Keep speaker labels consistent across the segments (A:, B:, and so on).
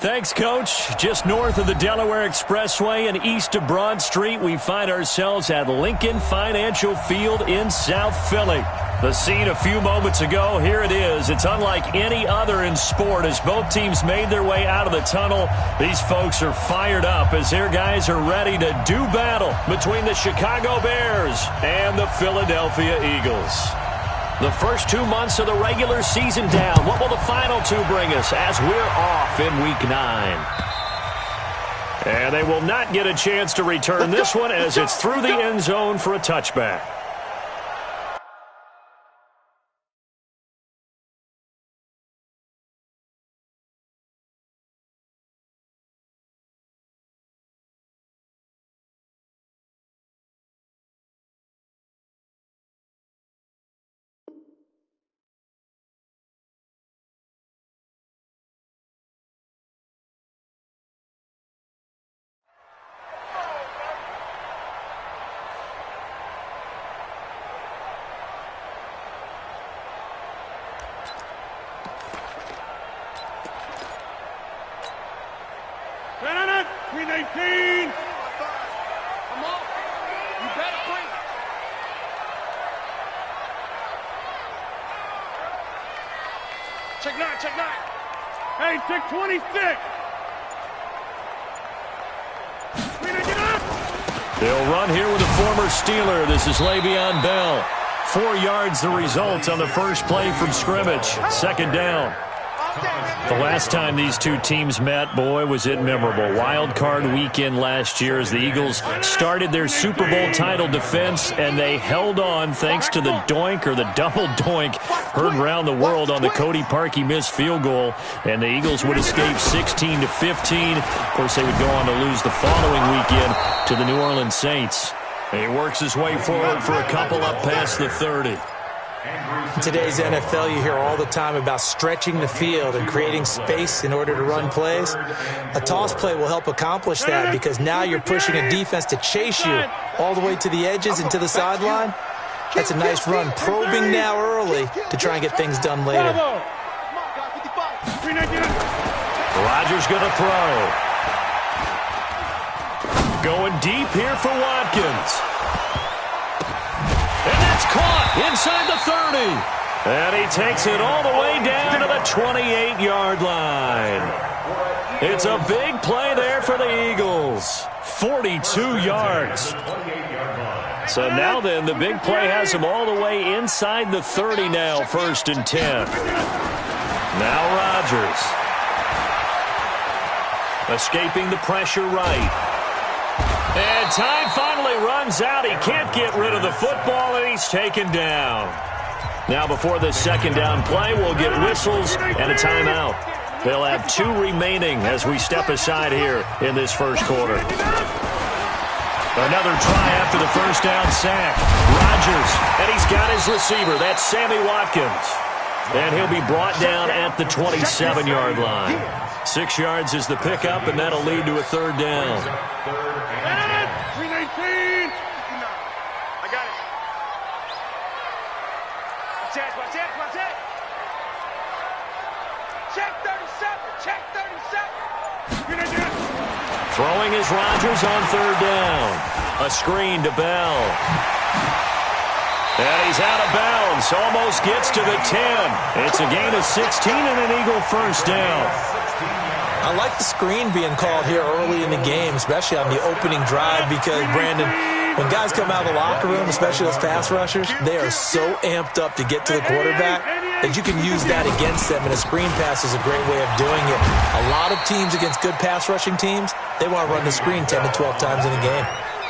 A: Thanks, Coach. Just north of the Delaware Expressway and east of Broad Street, we find ourselves at Lincoln Financial Field in South Philly. The scene a few moments ago, here it is. It's unlike any other in sport as both teams made their way out of the tunnel. These folks are fired up as their guys are ready to do battle between the Chicago Bears and the Philadelphia Eagles. The first 2 months of the regular season down. What will the final two bring us as we're off in Week 9? And they will not get a chance to return this one as it's through the end zone for a touchback.
B: Check 9. Hey, check 26.
A: They'll run here with a former Steeler. This is Le'Veon Bell. 4 yards the result on the first play from scrimmage. Second down. The last time these two teams met, boy, was it memorable. Wild card weekend last year as the Eagles started their Super Bowl title defense, and they held on thanks to the doink or the double doink heard around the world on the Cody Parkey missed field goal, and the Eagles would escape 16-15. Of course, they would go on to lose the following weekend to the New Orleans Saints. He works his way forward for a couple up past the 30.
C: In today's NFL, you hear all the time about stretching the field and creating space in order to run plays. A toss play will help accomplish that because now you're pushing a defense to chase you all the way to the edges and to the sideline. That's a nice run, probing now early to try and get things done later.
A: Rodgers going to throw. Going deep here for Watkins. And that's caught inside the 30. And he takes it all the way down to the 28-yard line. It's a big play there for the Eagles. 42 yards. So now then, the big play has him all the way inside the 30 now, 1st and 10. Now Rodgers. Escaping the pressure right. And time finally runs out. He can't get rid of the football, and he's taken down. Now before this second down play, we'll get whistles and a timeout. They'll have 2 remaining as we step aside here in this first quarter. Another try after the first down sack. Rodgers, and he's got his receiver. That's Sammy Watkins. And he'll be brought down at the 27-yard line. 6 yards is the pickup, and that'll lead to a third down. Throwing is Rodgers on third down. A screen to Bell. And he's out of bounds. Almost gets to the 10. It's a gain of 16 and an Eagle first down.
C: I like the screen being called here early in the game, especially on the opening drive because, Brandon, when guys come out of the locker room, especially those pass rushers, they are so amped up to get to the quarterback that you can use that against them, and a screen pass is a great way of doing it. A lot of teams against good pass rushing teams, they want to run the screen 10 to 12 times in a game.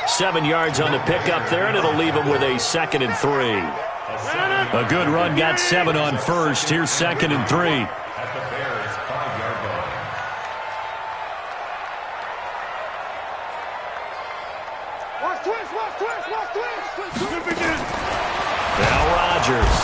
A: 7 yards on the pickup there, and it'll leave them with a 2nd and 3. A good run got 7 on first. Here's 2nd and 3. Now Rodgers,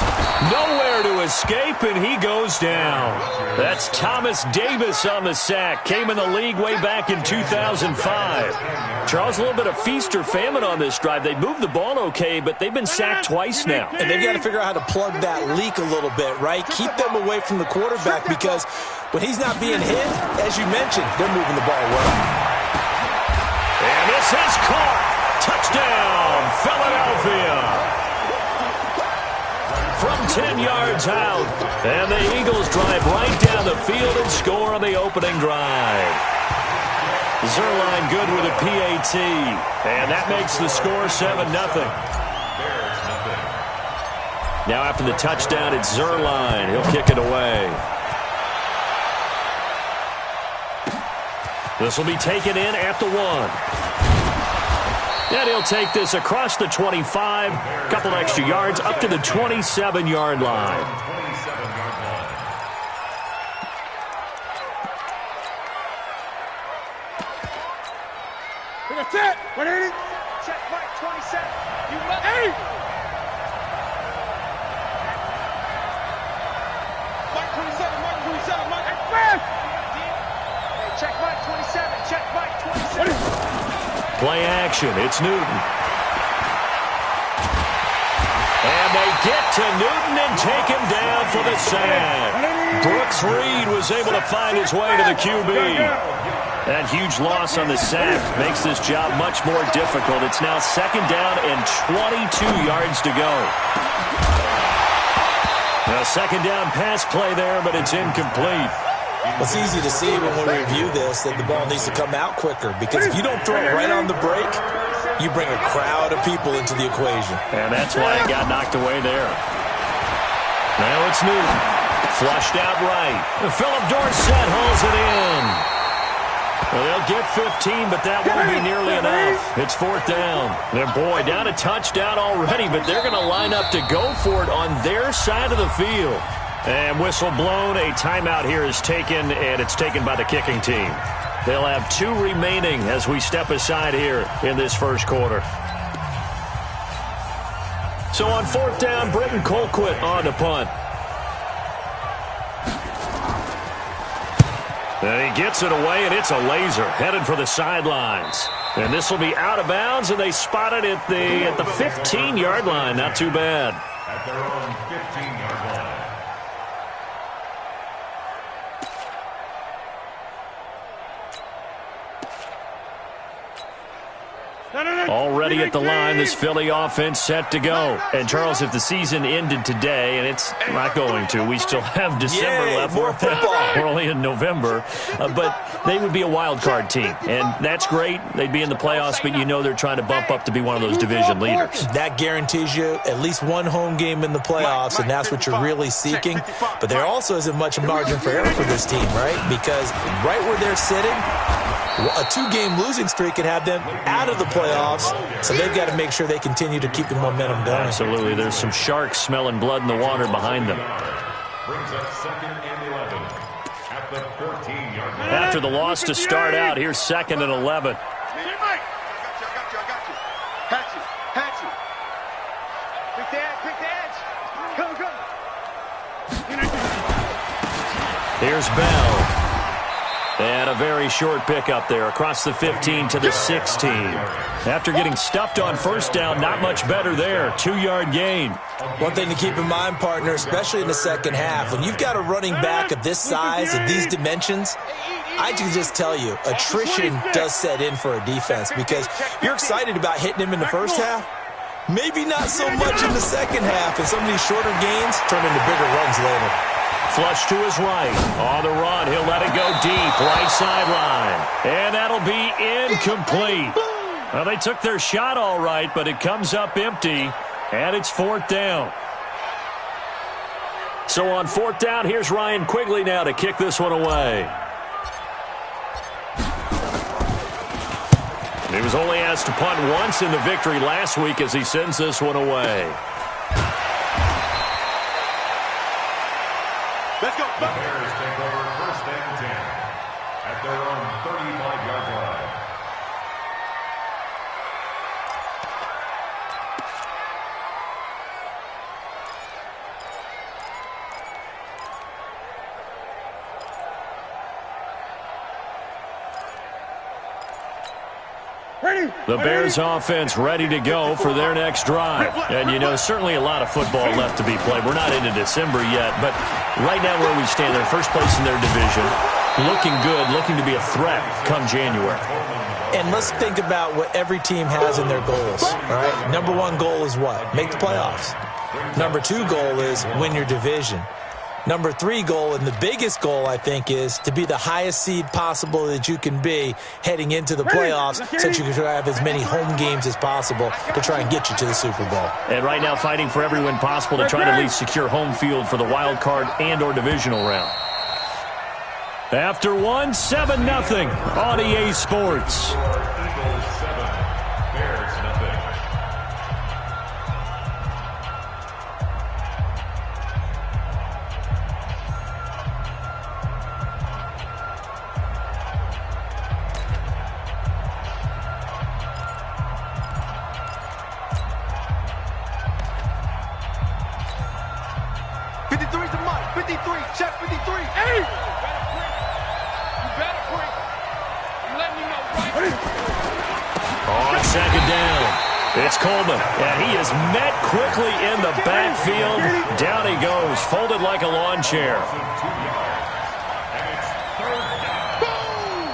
A: nowhere to escape, and he goes down. That's Thomas Davis on the sack. Came in the league way back in 2005. Charles, a little bit of feast or famine on this drive. They moved the ball okay, but they've been sacked twice now.
C: And they've got to figure out how to plug that leak a little bit, right? Keep them away from the quarterback because when he's not being hit, as you mentioned, they're moving the ball well.
A: And this is caught. Touchdown, Philadelphia. From 10 yards out. And the Eagles drive right down the field and score on the opening drive. Zerline good with a PAT. And that makes the score 7-0. Now after the touchdown, it's Zerline. He'll kick it away. This will be taken in at the 1. And he'll take this across the 25, a couple extra yards, up to the 27-yard line.
B: That's it. 180. Check Mike 27. You love it. Mike 27. Mike 27. Mike. Hey, check Mike 27. Check Mike 27.
A: Play action. It's Newton. And they get to Newton and take him down for the sack. Brooks Reed was able to find his way to the QB. That huge loss on the sack makes this job much more difficult. It's now 2nd down and 22 yards to go. A 2nd down pass play there, but it's incomplete.
C: It's easy to see when we review this that the ball needs to come out quicker because if you don't throw it right on the break, you bring a crowd of people into the equation.
A: And that's why it got knocked away there. Now it's Newton. Flushed out right. Philip Dorsett hauls it in. Well, they'll get 15, but that won't be nearly enough. It's 4th down. And boy, down a touchdown already, but they're going to line up to go for it on their side of the field. And whistle blown. A timeout here is taken, and it's taken by the kicking team. They'll have 2 remaining as we step aside here in this first quarter. So on 4th down, Britton Colquitt on the punt. And he gets it away, and it's a laser headed for the sidelines. And this will be out of bounds, and they spot it at the 15-yard line. Not too bad.
D: At their own 15-yard line.
A: Already at the line, this Philly offense set to go. And, Charles, if the season ended today, and it's not going to, we still have December left.
C: More football.
A: We're only in November. But they would be a wild card team. And that's great. They'd be in the playoffs, but you know they're trying to bump up to be one of those division leaders.
C: That guarantees you at least one home game in the playoffs, and that's what you're really seeking. But there also isn't much margin for error for this team, right? Because right where they're sitting, a 2-game losing streak could have them out of the playoffs, so they've got to make sure they continue to keep the momentum going.
A: Absolutely. There's some sharks smelling blood in the water behind them.
D: Brings up 2nd and 11 at the 14-yard line.
A: After the loss to start out, here's 2nd and 11.
B: I got you. Patch you. Quick the edge. Come.
A: Here's Bell. And a very short pickup there across the 15 to the 16. After getting stuffed on 1st down, not much better there. 2-yard gain.
C: One thing to keep in mind, partner, especially in the second half, when you've got a running back of this size and these dimensions, I can just tell you, attrition does set in for a defense because you're excited about hitting him in the first half. Maybe not so much in the second half, and some of these shorter gains turn into bigger runs later.
A: Flush to his right. On the run, he'll let it go deep, right sideline. And that'll be incomplete. Well, they took their shot all right, but it comes up empty, and it's 4th down. So on 4th down, here's Ryan Quigley now to kick this one away. He was only asked to punt once in the victory last week as he sends this one away.
B: Let's go.
D: The Bears take over 1st and 10 at their own 35-yard line.
A: The Bears offense ready to go for their next drive. And, you know, certainly a lot of football left to be played. We're not into December yet, but right now where we stand, they're first place in their division, looking good, looking to be a threat come January.
C: And let's think about what every team has in their goals, all right? Number one goal is what? Make the playoffs. Number two goal is win your division. Number three goal, and the biggest goal, I think, is to be the highest seed possible that you can be heading into the playoffs so that you can have as many home games as possible to try and get you to the Super Bowl. And
A: right now fighting for every win possible to try to at least secure home field for the wild card and or divisional round. After one, 7-0 on EA Sports.
D: Eagles 7, Bears nothing.
B: Check 53. Hey!
A: On second down, it's Coleman, and he is met quickly in the backfield. Down he goes, folded like a lawn chair.
B: Boom!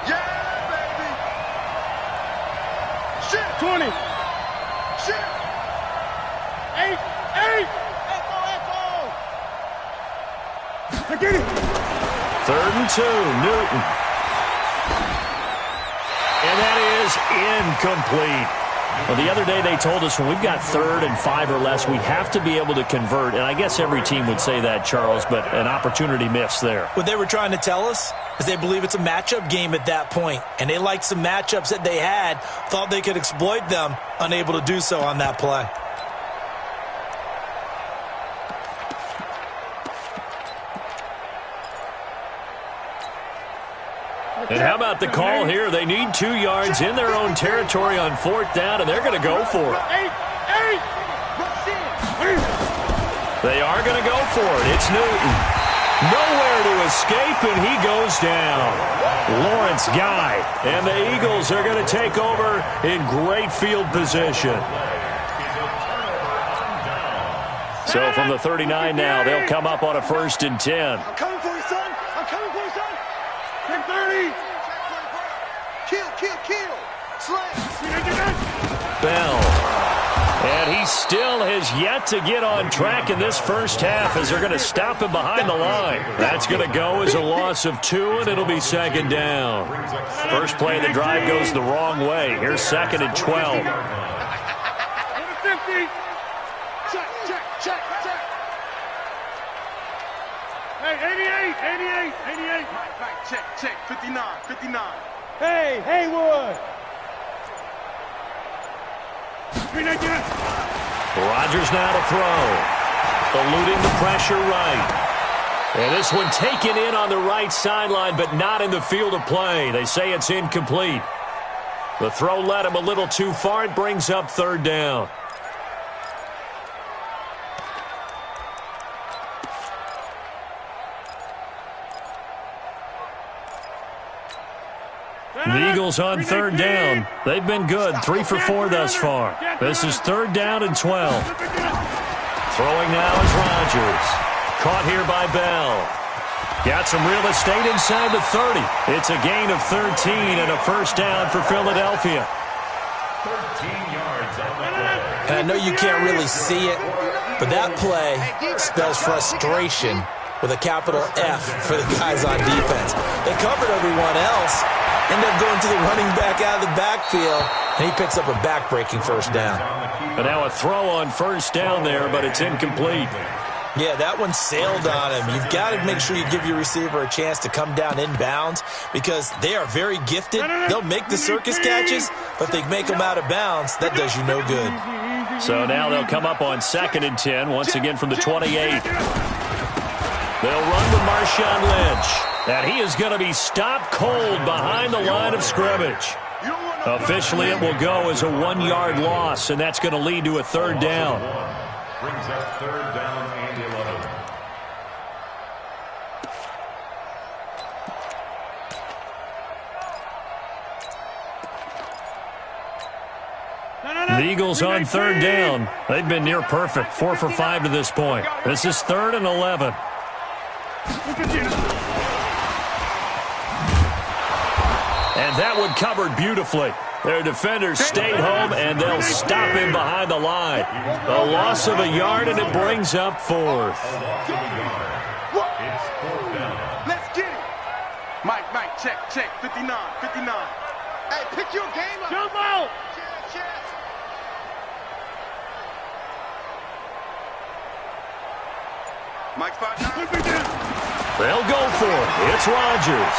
B: Yeah, baby! Shit! 20. Shit! 8! Echo! Get it!
A: 3rd and 2, Newton. And that is incomplete. Well, the other day they told us when we've got 3rd and 5 or less, we have to be able to convert. And I guess every team would say that, Charles, but an opportunity missed there.
C: What they were trying to tell us is they believe it's a matchup game at that point. And they liked some matchups that they had, thought they could exploit them, unable to do so on that play.
A: And how about the call here? They need 2 yards in their own territory on 4th down, and they're going to go for it. They are going to go for it. It's Newton. Nowhere to escape, and he goes down. Lawrence Guy. And the Eagles are going to take over in great field position. So from the 39 now, they'll come up on a 1st and 10.
B: I'm coming for you, son. I'm coming for you, son. 30. Kill. Slay.
A: Bell. And he still has yet to get on track in this first half as they're going to stop him behind the line. That's going to go as a loss of 2, and it'll be 2nd down. First play of the drive goes the wrong way. Here's 2nd and 12.
B: 50. Check. Hey, 88. Right, check. 59. Hey, Haywood.
A: Rodgers now to throw. Eluding the pressure right. And this one taken in on the right sideline, but not in the field of play. They say it's incomplete. The throw led him a little too far. It brings up 3rd down. The Eagles on 3rd down. They've been good, 3 for 4 thus far. This is 3rd down and 12. Throwing now is Rodgers. Caught here by Bell. Got some real estate inside the 30. It's a gain of 13 and a 1st down for Philadelphia.
D: 13 yards on the play.
C: And I know you can't really see it, but that play spells frustration with a capital F for the guys on defense. They covered everyone else. End up going to the running back out of the backfield, and he picks up a back-breaking 1st down.
A: And now a throw on 1st down there, but it's incomplete.
C: Yeah, that one sailed on him. You've got to make sure you give your receiver a chance to come down inbounds because they are very gifted. They'll make the circus catches, but they make them out of bounds. That does you no good.
A: So now they'll come up on 2nd and 10, once again from the 28. They'll run with Marshawn Lynch. And he is going to be stopped cold behind the line of scrimmage. Officially, it will go as a 1-yard loss, and that's going to lead to a 3rd down.
D: Brings up 3rd down and 11.
A: The Eagles on third down. They've been near perfect, 4 for 5 to this point. This is 3rd and 11. And that one covered beautifully. Their defenders stayed home, and they'll stop him behind the line. A loss of a yard, and it brings up 4th.
B: Let's get it. Mike, check, 59. Hey, pick your game up. Jump out. Check. Mike, 5-9.
A: They'll go for it. It's Rodgers.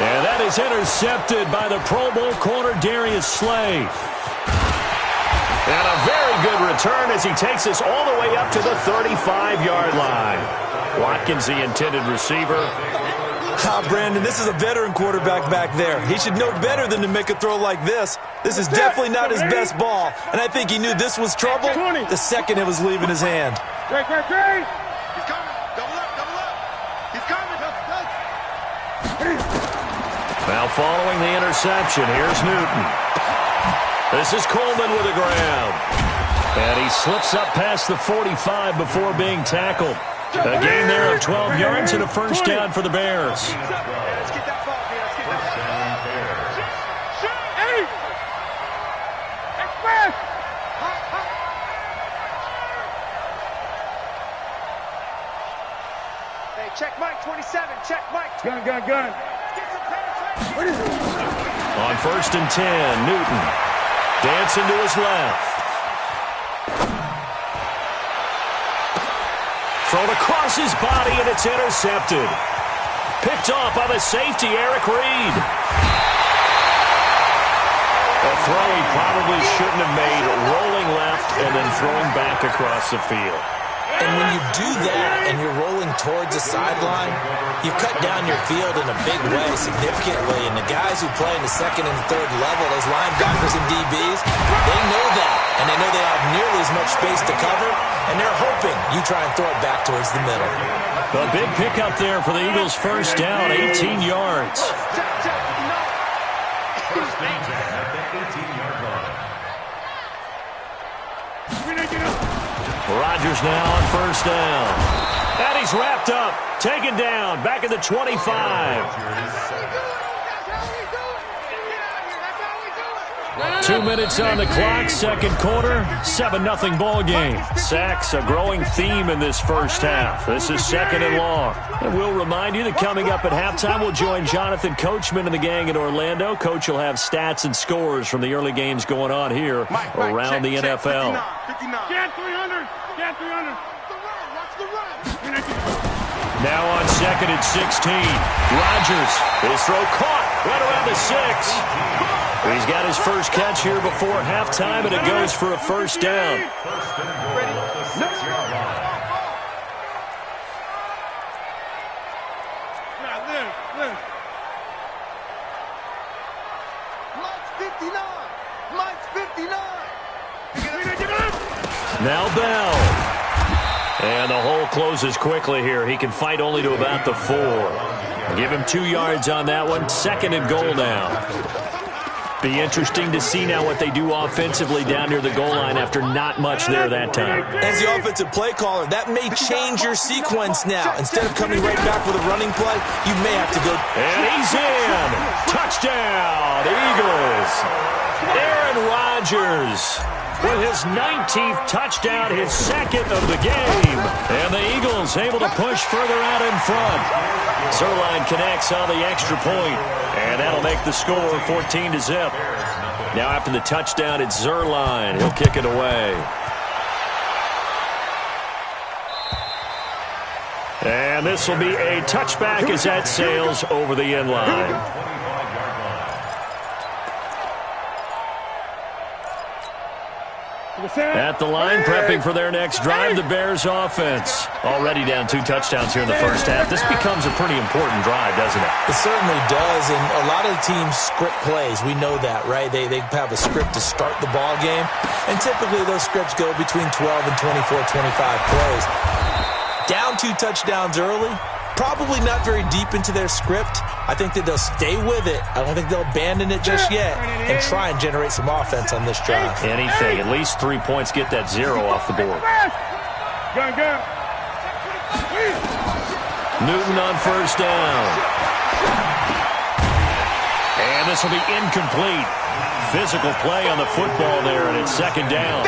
A: And that is intercepted by the Pro Bowl corner Darius Slay. And a very good return as he takes us all the way up to the 35-yard line. Watkins, the intended receiver.
C: Brandon, this is a veteran quarterback back there. He should know better than to make a throw like this. This is definitely not his best ball, and I think he knew this was trouble the second it was leaving his hand.
B: Great. He's coming. Double up. He's coming.
A: Now following the interception, here's Newton. This is Coleman with the ground. And he slips up past the 45 before being tackled. A gain there of 12 yards and a first down for the Bears.
B: Let's get that ball here. Express! Hey, check Mike 27. Check Mike 27. Gun.
A: What is it? On 1st and 10, Newton. Dancing to his left. Thrown across his body, and it's intercepted. Picked off by the safety, Eric Reed. A throw he probably shouldn't have made, rolling left and then throwing back across the field.
C: And when you do that and you're rolling towards the sideline, you cut down your field in a big way, significantly. And the guys who play in the 2nd and 3rd level, those linebackers and DBs, they know that. And they know they have nearly as much space to cover, and they're hoping you try and throw it back towards the middle.
A: A big pickup there for the Eagles' first down, 18 yards.
D: First down at the 18-yard line.
A: Rodgers now on first down. And he's wrapped up, taken down, back at the 25. 2 minutes on the clock, second quarter, 7-0 ball game. Sacks, a growing theme in this first half. This is 2nd and long. And we'll remind you that coming up at halftime, we'll join Jonathan Coachman and the gang in Orlando. Coach will have stats and scores from the early games going on here around the NFL.
B: 59. Get 300. Watch the run.
A: Now on 2nd and 16. Rodgers, his throw caught right around the 6. He's got his first catch here before halftime, and it goes for a first down.
D: First and goal at the 6-yard line.
B: Mike's 59.
A: Now Bell. And the hole closes quickly here. He can fight only to about the 4. Give him 2 yards on that one. 2nd and goal now. Be interesting to see now what they do offensively down near the goal line after not much there that time.
C: As the offensive play caller, that may change your sequence now. Instead of coming right back with a running play, you may have to go.
A: And he's in. Touchdown, Eagles. Aaron Rodgers with his 19th touchdown, his 2nd of the game. And the Eagles able to push further out in front. Zerline connects on the extra point, and that'll make the score 14-0. Now after the touchdown, it's Zerline. He'll kick it away. And this will be a touchback as that sails over the end line. At the line, prepping for their next drive, the Bears offense. Already down 2 touchdowns here in the first half. This becomes a pretty important drive, doesn't it?
C: It certainly does, and a lot of the teams script plays. We know that, right? They have a script to start the ball game, and typically those scripts go between 12 and 24, 25 plays. Down 2 touchdowns early, probably not very deep into their script. I think that they'll stay with it. I don't think they'll abandon it just yet and try and generate some offense on this drive.
A: Anything. At least 3 points, get that 0 off the board. Newton on first down. And this will be incomplete. Physical play on the football there, and it's second down.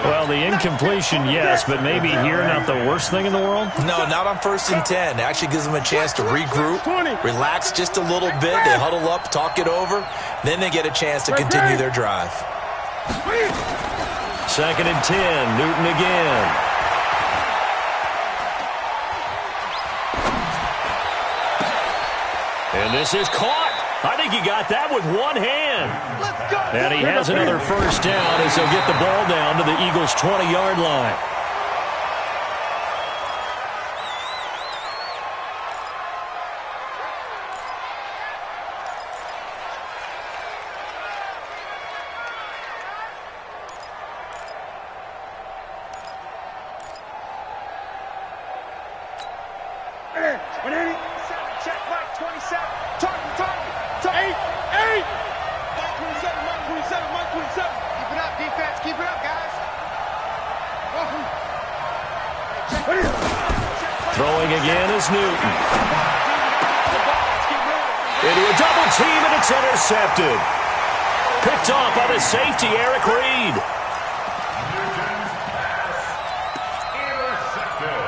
A: Well, the incompletion, yes, but maybe here not the worst thing in the world?
C: No, not on 1st and 10. It actually gives them a chance to regroup, relax just a little bit. They huddle up, talk it over. Then they get a chance to continue their drive.
A: 2nd and 10, Newton again. And this is caught. I think he got that with one hand. And he has another first down as he'll get the ball down to the Eagles' 20-yard line.
B: Check, Mike, 27. Target. 8. Mike 27, Mike 27, Mike 27. Keep it up, defense. Keep it up, guys.
A: Throwing again is Newton. Into a double team, and it's intercepted. Picked off by the safety, Eric Reed.
D: Newton's pass intercepted.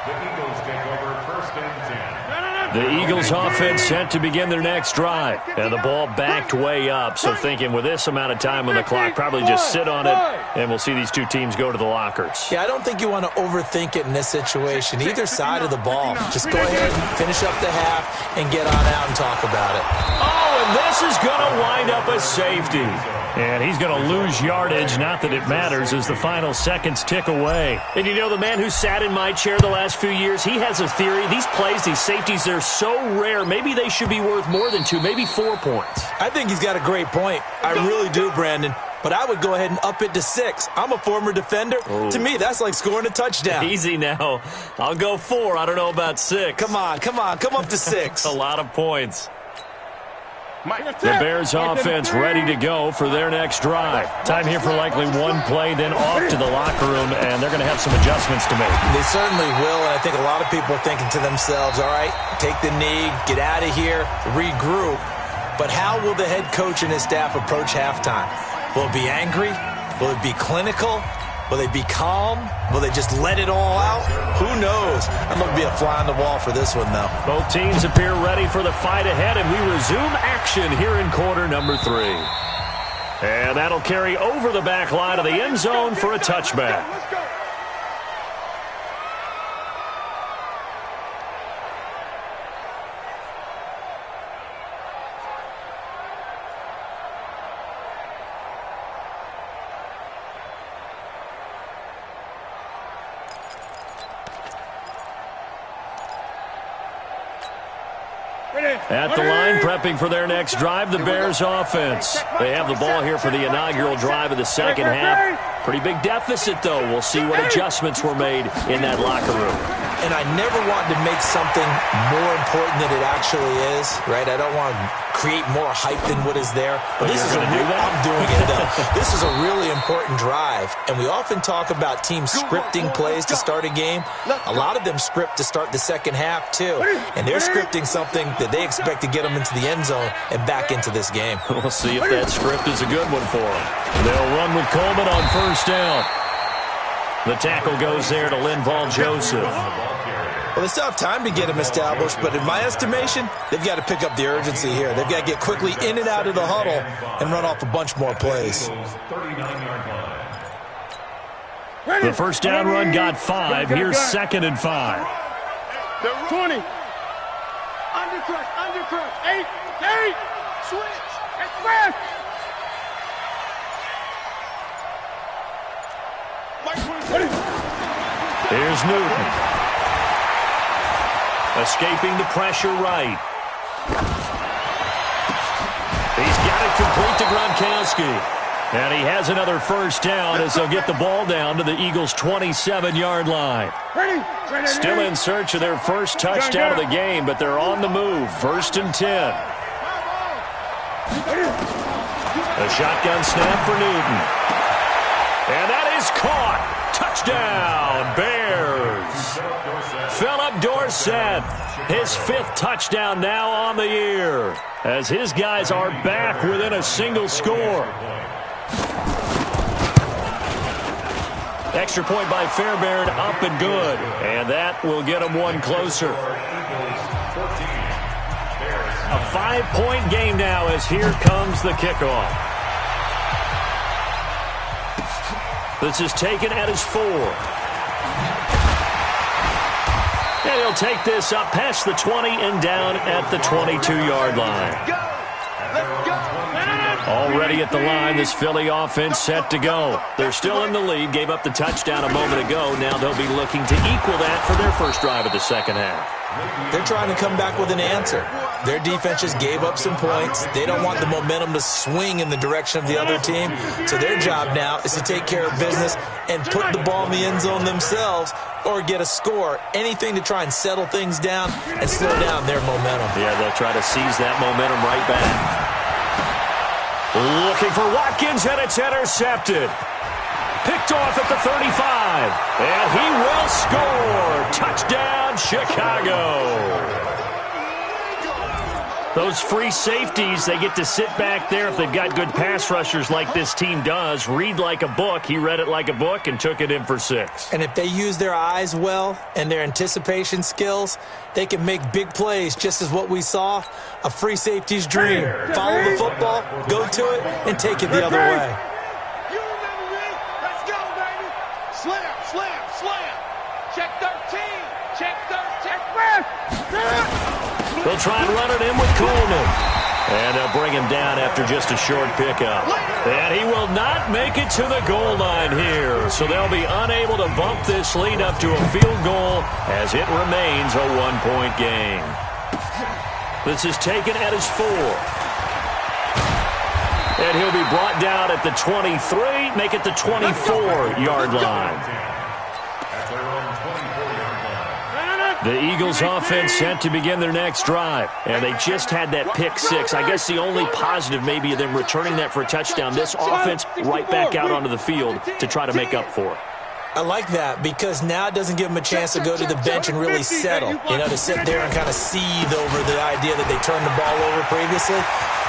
D: The Eagles take over 1st and 10.
A: The Eagles offense set to begin their next drive. And the ball backed way up. So thinking with this amount of time on the clock, probably just sit on it, and we'll see these two teams go to the lockers.
C: Yeah, I don't think you want to overthink it in this situation. Either side of the ball. Just go ahead and finish up the half and get on out and talk about it.
A: Oh, and this is going to wind up a safety. And he's going to lose yardage, not that it matters, as the final seconds tick away. And you know, the man who sat in my chair the last few years, he has a theory. These plays, these safeties, they're so rare. Maybe they should be worth more than 2, maybe 4 points.
C: I think he's got a great point. I really do, Brandon. But I would go ahead and up it to 6. I'm a former defender.
A: Ooh.
C: To me, that's like scoring a touchdown.
A: Easy now. I'll go 4. I don't know about 6.
C: Come on. Come up to 6.
A: A lot of points. The Bears offense ready to go for their next drive. Time here for likely one play, then off to the locker room, and they're going to have some adjustments to make.
C: They certainly will, and I think a lot of people are thinking to themselves, all right, take the knee, get out of here, regroup. But how will the head coach and his staff approach halftime? Will it be angry? Will it be clinical? Will they be calm? Will they just let it all out? Who knows? I'm going to be a fly on the wall for this one, though.
A: Both teams appear ready for the fight ahead, and we resume action here in quarter number 3. And that'll carry over the back line of the end zone for a touchback.
B: Let's go.
A: At the line, prepping for their next drive, the Bears offense. They have the ball here for the inaugural drive of the second half. Pretty big deficit, though. We'll see what adjustments were made in that locker room.
C: And I never want to make something more important than it actually is, right? I don't want to create more hype than what is there. But this is
A: I'm
C: doing it, though. This is a really important drive. And we often talk about teams scripting plays to start a game. A lot of them script to start the second half, too. And they're scripting something that they expect to get them into the end zone and back into this game.
A: We'll see if that script is a good one for them. They'll run with Coleman on first down. The tackle goes there to Linval Joseph.
C: Well, they still have time to get him established, but in my estimation, they've got to pick up the urgency here. They've got to get quickly in and out of the huddle and run off a bunch more plays.
A: The first down run got 5. Here's 2nd and 5.
B: 20. Undercrush. 8. Switch. Express.
A: Here's Newton. Escaping the pressure right. He's got it complete to Gronkowski. And he has another first down as they'll get the ball down to the Eagles' 27-yard line. Still in search of their first touchdown of the game, but they're on the move. 1st and 10. A shotgun snap for Newton. And that is caught. Touchdown, Bears. Philip Dorsett, his 5th touchdown now on the year, as his guys are back within a single score. Extra point by Fairbairn, up and good. And that will get them one closer. A 5-point game now as here comes the kickoff. This is taken at his 4. And he'll take this up past the 20 and down at the 22-yard line. Already at the line, this Philly offense set to go. They're still in the lead, gave up the touchdown a moment ago. Now they'll be looking to equal that for their first drive of the second half.
C: They're trying to come back with an answer. Their defense just gave up some points. They don't want the momentum to swing in the direction of the other team. So their job now is to take care of business and put the ball in the end zone themselves or get a score. Anything to try and settle things down and slow down their momentum.
A: Yeah, they'll try to seize that momentum right back. Looking for Watkins, and it's intercepted. Picked off at the 35. And he will score. Touchdown, Chicago. Those free safeties, they get to sit back there if they've got good pass rushers like this team does. Read like a book. He read it like a book and took it in for 6.
C: And if they use their eyes well and their anticipation skills, they can make big plays, just as what we saw. A free safety's dream. Follow the football, go to it, and take it the other way.
B: You remember me? Let's go, baby. Slam, slam, slam. Check 13. Check 13. Check 13.
A: They'll try and run it in with Coleman. And they'll bring him down after just a short pickup. And he will not make it to the goal line here. So they'll be unable to bump this lead up to a field goal as it remains a 1-point game. This is taken at his 4. And he'll be brought down at the 23, make it the 24-yard line. The Eagles offense set to begin their next drive, and they just had that pick 6. I guess the only positive maybe of them returning that for a touchdown. This offense right back out onto the field to try to make up for it.
C: I like that because now it doesn't give them a chance to go to the bench and really settle. You know, to sit there and kind of seethe over the idea that they turned the ball over previously.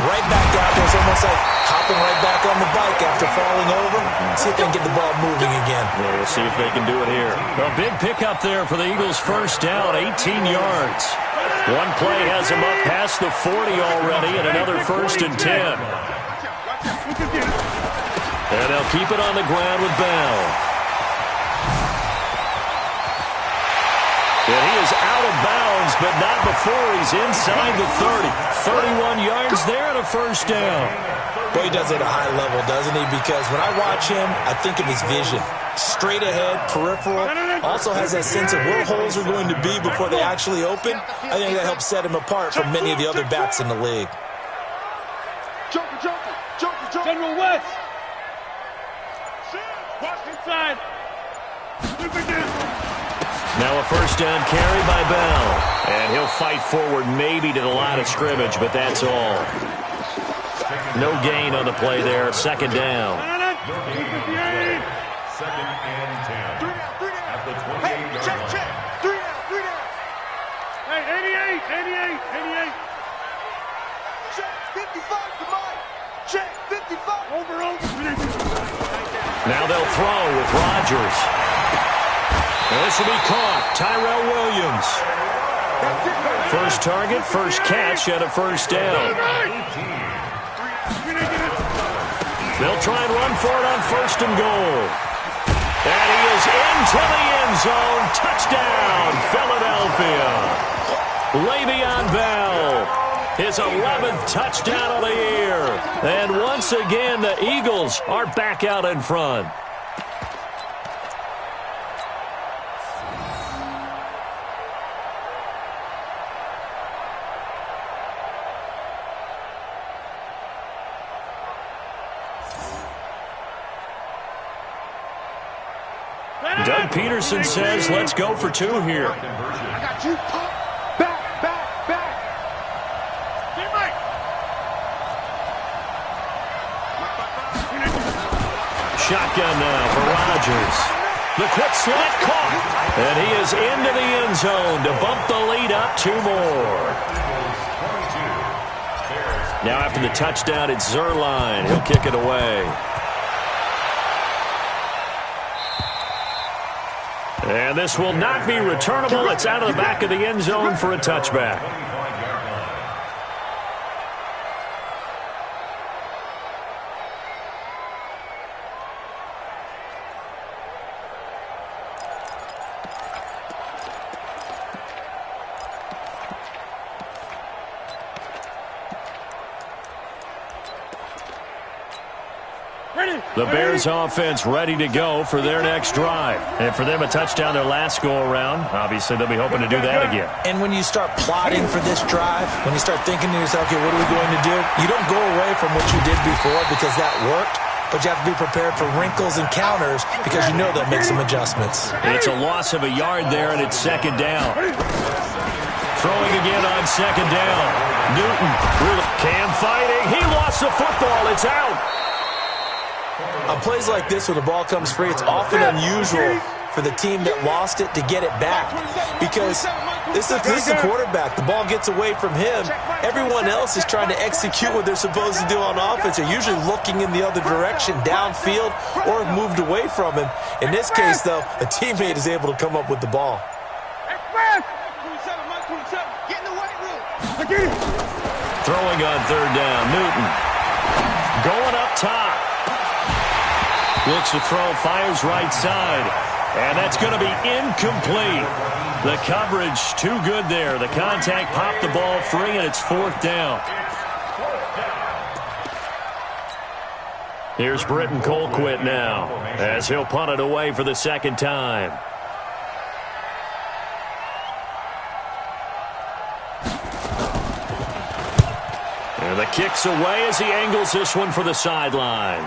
C: Right back out there, it's almost like hopping right back on the bike after falling over. See if they can get the ball moving again.
A: Yeah, we'll see if they can do it here. A big pickup there for the Eagles' first down, 18 yards. One play has them up past the 40 already, and another 1st and 10. And they'll keep it on the ground with Bell. And he is out of bounds, but not before he's inside the 30. 31 yards there and a first down.
C: Boy, he does it at a high level, doesn't he? Because when I watch him, I think of his vision. Straight ahead, peripheral. Also has that sense of where holes are going to be before they actually open. I think that helps set him apart from many of the other backs in the league.
B: General West. Inside.
A: Now a first down carry by Bell. And he'll fight forward maybe to the line of scrimmage, but that's all. No gain on the play there. 2nd down.
D: Second and 10. At the 28-yard line.
B: Check. 3 down. Hey, 88. Check 55 to Mike. Check 55. Over.
A: Now they'll throw with Rodgers. This will be caught. Tyrell Williams. First target, first catch, and a first down. They'll try and run for it on 1st and goal. And he is into the end zone. Touchdown, Philadelphia. Le'Veon Bell, his 11th touchdown of the year. And once again, the Eagles are back out in front. Doug Peterson says, let's go for 2 here.
B: I got you. Back. Get right.
A: Shotgun now for Rodgers. The quick slant caught. And he is into the end zone to bump the lead up 2 more. Now after the touchdown, it's Zerline. He'll kick it away. And this will not be returnable. It's out of the back of the end zone for a touchback. The Bears offense ready to go for their next drive. And for them, a touchdown their last go-around. Obviously, they'll be hoping to do that again.
C: And when you start plotting for this drive, when you start thinking to yourself, okay, what are we going to do? You don't go away from what you did before because that worked, but you have to be prepared for wrinkles and counters because you know they'll make some adjustments.
A: It's a loss of a yard there, and it's 2nd down. Throwing again on 2nd down. Newton, Cam fighting. He lost the football. It's out.
C: On plays like this where the ball comes free, it's often unusual for the team that lost it to get it back because this is the quarterback. The ball gets away from him. Everyone else is trying to execute what they're supposed to do on offense. They're usually looking in the other direction, downfield, or moved away from him. In this case, though, a teammate is able to come up with the ball.
A: Throwing on 3rd down, Newton. Going up top. Looks to throw, fires right side. And that's going to be incomplete. The coverage too good there. The contact popped the ball free, and it's 4th down. Here's Britton Colquitt now as he'll punt it away for the 2nd time. And the kick's away as he angles this one for the sideline.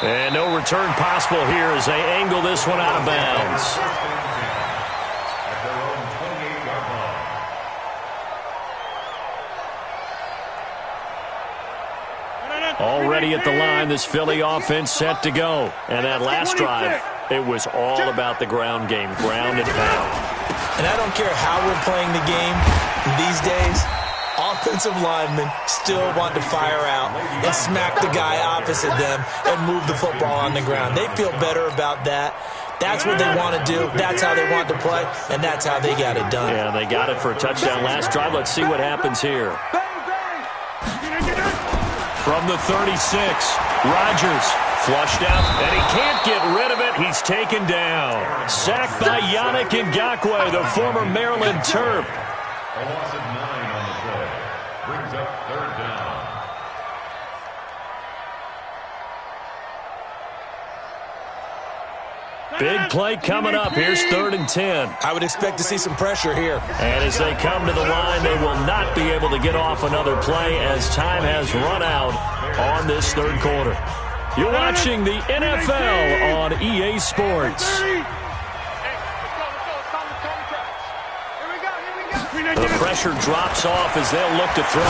A: And no return possible here as they angle this one out of bounds. Already at the line, this Philly offense set to go. And that last drive, it was all about the ground game, ground and pound.
C: And I don't care how we're playing the game these days, offensive linemen still want to fire out and smack the guy opposite them and move the football on the ground. They feel better about that. That's what they want to do. That's how they want to play, and that's how they got it done.
A: Yeah, they got it for a touchdown last drive. Let's see what happens here. From the 36, Rodgers flushed out, and he can't get rid of it. He's taken down. Sacked by Yannick Ngakoue, the former Maryland Terp.
D: A loss of 9 on the play. Brings up 3rd down.
A: Big play coming up. Here's 3rd and 10.
C: I would expect to see some pressure here.
A: And as they come to the line, they will not be able to get off another play as time has run out on this 3rd quarter. You're watching the NFL on EA Sports. The pressure drops off as they'll look to throw.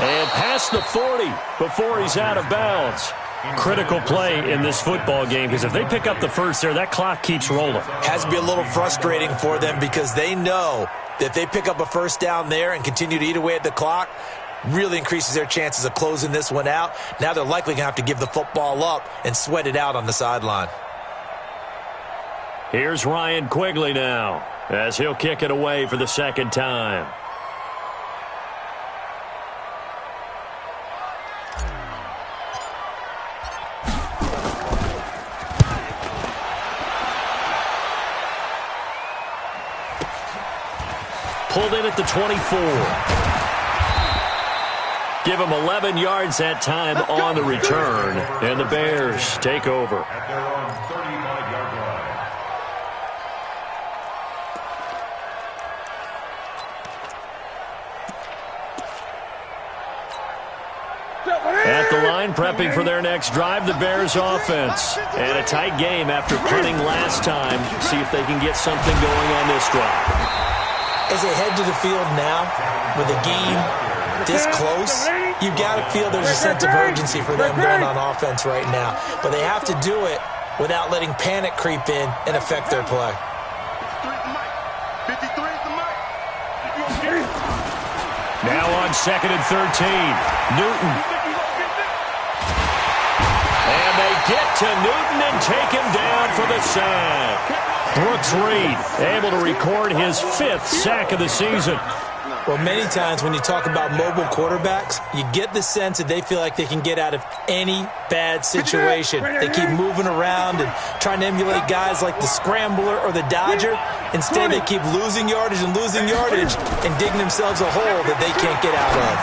A: And past the 40 before he's out of bounds. Critical play in this football game because if they pick up the first there, that clock keeps rolling.
C: Has to be a little frustrating for them because they know that if they pick up a first down there and continue to eat away at the clock, really increases their chances of closing this one out. Now they're likely going to have to give the football up and sweat it out on the sideline.
A: Here's Ryan Quigley now as he'll kick it away for the 2nd time. Pulled in at the 24. Give him 11 yards that time on the return. And the Bears take over.
D: At their own 35-yard line.
A: At the line, prepping for their next drive, the Bears offense. And a tight game after punting last time. See if they can get something going on this drive.
C: As they head to the field now, with a game this close, you've got to feel there's a sense of urgency for them going on offense right now. But they have to do it without letting panic creep in and affect their play.
A: Now on 2nd and 13, Newton. And they get to Newton and take him down for the sack. Brooks Reed able to record his 5th sack of the season.
C: Well, many times when you talk about mobile quarterbacks, you get the sense that they feel like they can get out of any bad situation. They keep moving around and trying to emulate guys like the Scrambler or the Dodger. Instead, they keep losing yardage and digging themselves a hole that they can't get out of.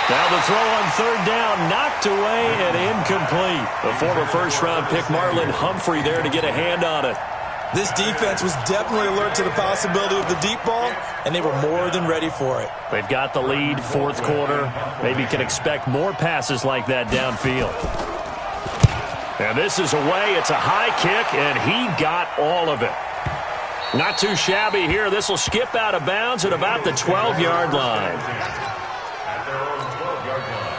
A: Now the throw on 3rd down, knocked away and incomplete. The former first-round pick Marlon Humphrey there to get a hand on it.
C: This defense was definitely alert to the possibility of the deep ball, and they were more than ready for it.
A: They've got the lead, 4th quarter. Maybe can expect more passes like that downfield. And this is away. It's a high kick, and he got all of it. Not too shabby here. This will skip out of bounds at about the 12-yard line.
D: At their own 12-yard line.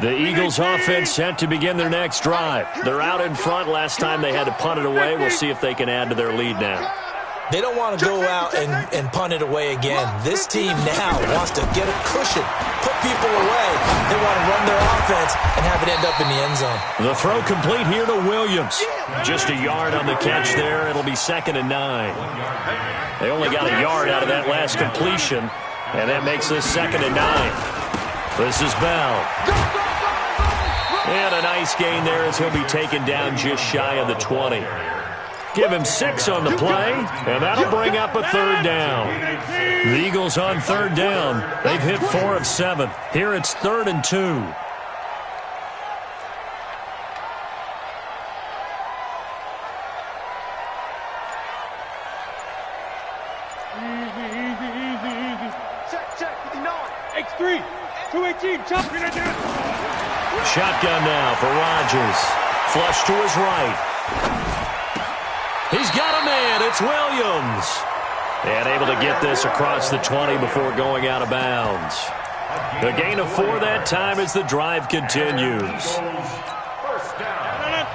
A: The Eagles offense set to begin their next drive. They're out in front. Last time they had to punt it away. We'll see if they can add to their lead now.
C: They don't want to go out and punt it away again. This team now wants to get a cushion, put people away. They want to run their offense and have it end up in the end zone.
A: The throw complete here to Williams. Just a yard on the catch there. It'll be 2nd and 9. They only got a yard out of that last completion, and that makes this 2nd and 9. This is Bell. And a nice gain there as he'll be taken down just shy of the 20. Give him 6 on the play, and that'll bring up a 3rd down. The Eagles on 3rd down. They've hit 4 of 7. Here it's 3rd and 2.
B: Easy. Check, 59. X3, 218, chop.
A: Shotgun now for Rodgers. Flush to his right. He's got a man. It's Williams. And able to get this across the 20 before going out of bounds. The gain of 4 that time as the drive continues.
D: First down.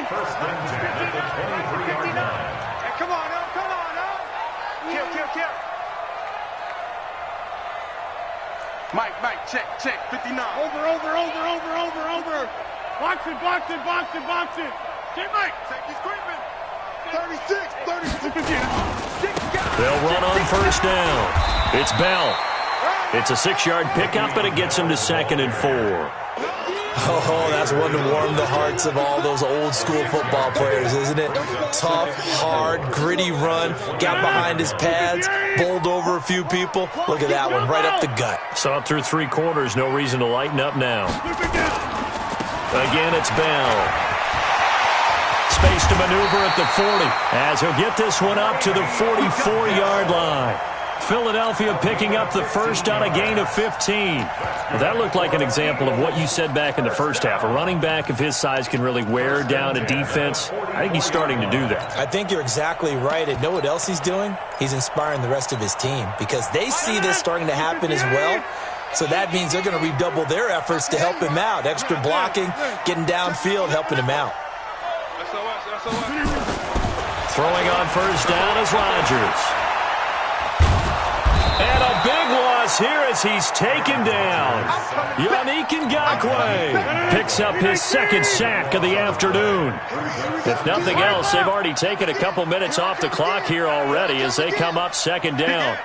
D: 1st and 10 at the 23-yard line.
B: Hey, come on now. Kill. Mike, check, 59. Over. Box it. Get Mike. He's creeping. 36.
A: They'll run on 1st down. It's Bell. It's a 6-yard pickup, but it gets him to 2nd and 4.
C: Oh, that's one to warm the hearts of all those old-school football players, isn't it? Tough, hard, gritty run, got behind his pads, bowled over a few people. Look at that one, right up the gut.
A: Saw it through 3 quarters, no reason to lighten up now. Again, it's Bell. Space to maneuver at the 40 as he'll get this one up to the 44-yard line. Philadelphia picking up the first on a gain of 15. Well, that looked like an example of what you said back in the first half. A running back of his size can really wear down a defense. I think he's starting to do that.
C: I think you're exactly right. And know what else he's doing? He's inspiring the rest of his team because they see this starting to happen as well. So that means they're going to redouble their efforts to help him out. Extra blocking, getting downfield, helping him out.
A: Throwing on 1st down is Rodgers. And a big loss here as he's taken down. Yannick Ngakoue picks up his 2nd sack of the afternoon. If nothing else, they've already taken a couple minutes off the clock here already as they come up 2nd down.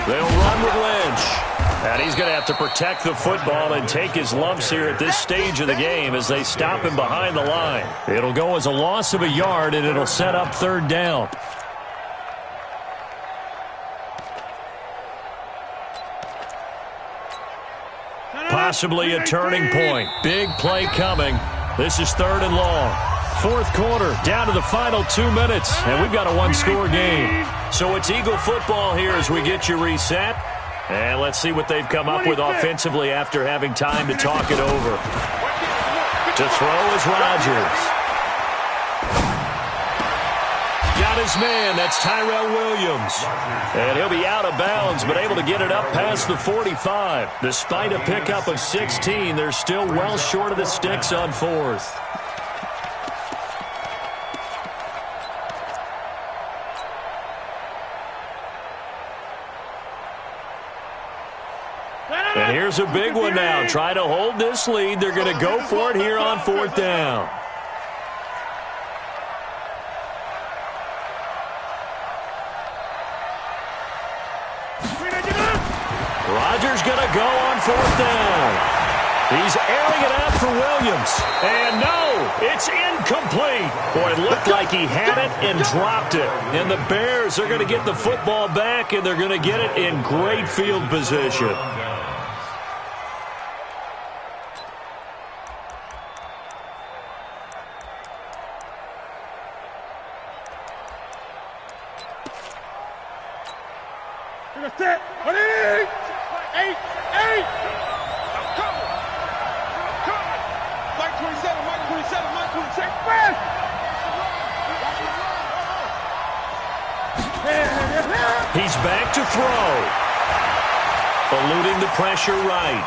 A: They'll run with Lynch. And he's going to have to protect the football and take his lumps here at this stage of the game as they stop him behind the line. It'll go as a loss of a yard, and it'll set up 3rd down. Possibly a turning point. Big play coming. This is 3rd and long. Fourth quarter, down to the final 2 minutes, and we've got a one-score game. So it's Eagle football here as we get you reset. And let's see what they've come up with offensively after having time to talk it over. To throw is Rodgers. Got his man. That's Tyrell Williams. And he'll be out of bounds, but able to get it up past the 45. Despite a pickup of 16, they're still well short of the sticks on fourth. And here's a big one now. Trying to hold this lead. They're going to go for it here on fourth down. Rodgers going to go on fourth down. He's airing it out for Williams. And no, it's incomplete. Boy, it looked like he had it and dropped it. And the Bears are going to get the football back, and they're going to get it in great field position. He's back to throw. Eluding the pressure right.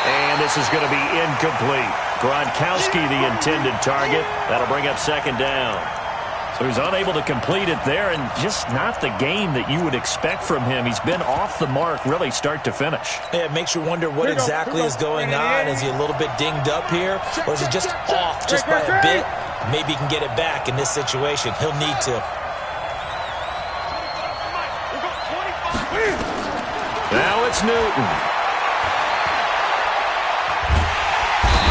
A: And this is going to be incomplete. Gronkowski, the intended target. That'll bring up second down. So he's unable to complete it there, and just not the game that you would expect from him. He's been off the mark really start to finish.
C: Yeah, it makes you wonder what exactly is going on. Is he a little bit dinged up here, or is he just off just by a bit? Maybe he can get it back in this situation. He'll need to.
A: Now it's Newton.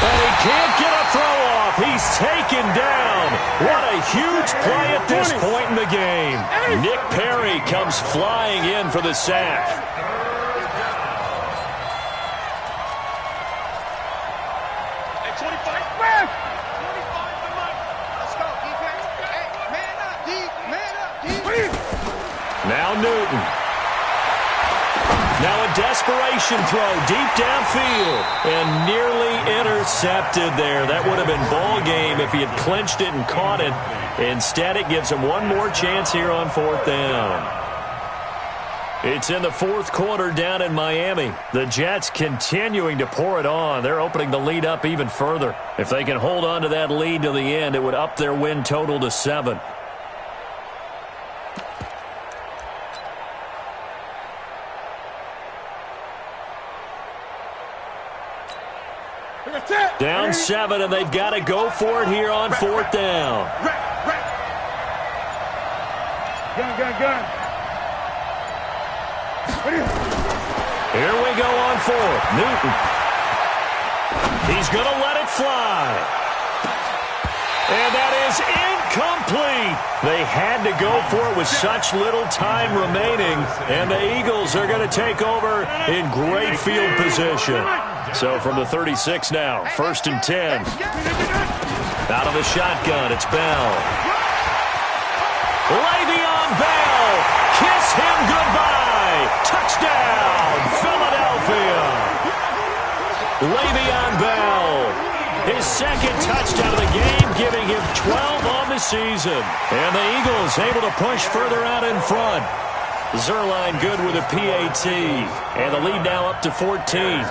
A: And he can't get a throw off. He's taken down. What a huge play at this point in the game. Nick Perry comes flying in for the sack. Now Newton. Now a desperation throw deep downfield and nearly intercepted there. That would have been ball game if he had clinched it and caught it. Instead, it gives him one more chance here on fourth down. It's in the fourth quarter down in Miami. The Jets continuing to pour it on. They're opening the lead up even further. If they can hold on to that lead to the end, it would up their win total to 7. Down 7, and they've got to go for it here on fourth down.
B: Gun.
A: Here we go on fourth. Newton. He's going to let it fly. And that is incomplete. They had to go for it with such little time remaining, and the Eagles are going to take over in great field position. So from the 36 now, 1st and 10. Out of the shotgun, it's Bell. Le'Veon Bell, kiss him goodbye. Touchdown, Philadelphia. Le'Veon Bell, his second touchdown of the game, giving him 12 on the season. And the Eagles able to push further out in front. Zerline good with a PAT. And the lead now up to 14.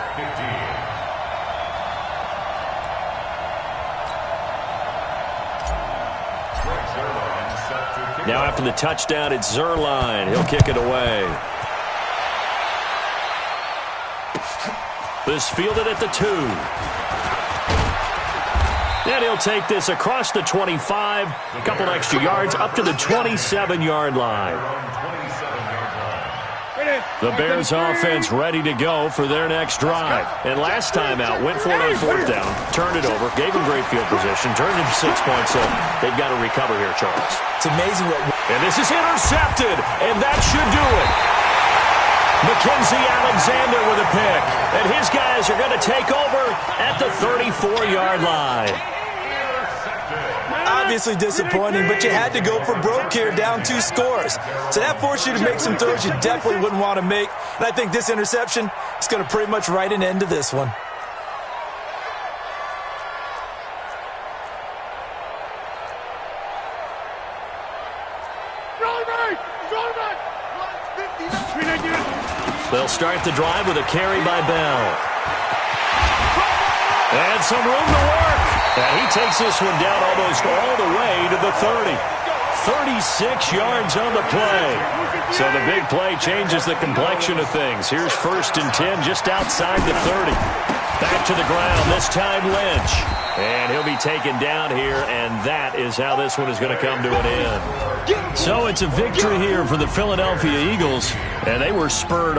A: Now after the touchdown, it's Zerline. He'll kick it away. This fielded at the 2. And he'll take this across the 25. A couple extra yards up to the 27-yard line. The Bears offense ready to go for their next drive. And last time out, went for it on fourth down, turned it over, gave them great field position, turned it to 6 points. So they've got to recover here, Charles.
C: It's amazing what...
A: And this is intercepted, and that should do it. Mackenzie Alexander with a pick. And his guys are going to take over at the 34-yard line.
C: Obviously disappointing, but you had to go for broke here, down 2 scores. So that forced you to make some throws you definitely wouldn't want to make. And I think this interception is going to pretty much write an end to this one.
A: They'll start the drive with a carry by Bell. And some room to work. And he takes this one down almost all the way to the 30. 36 yards on the play. So the big play changes the complexion of things. Here's 1st and 10 just outside the 30. Back to the ground, this time Lynch. And he'll be taken down here, and that is how this one is going to come to an end. So it's a victory here for the Philadelphia Eagles, and they were spurred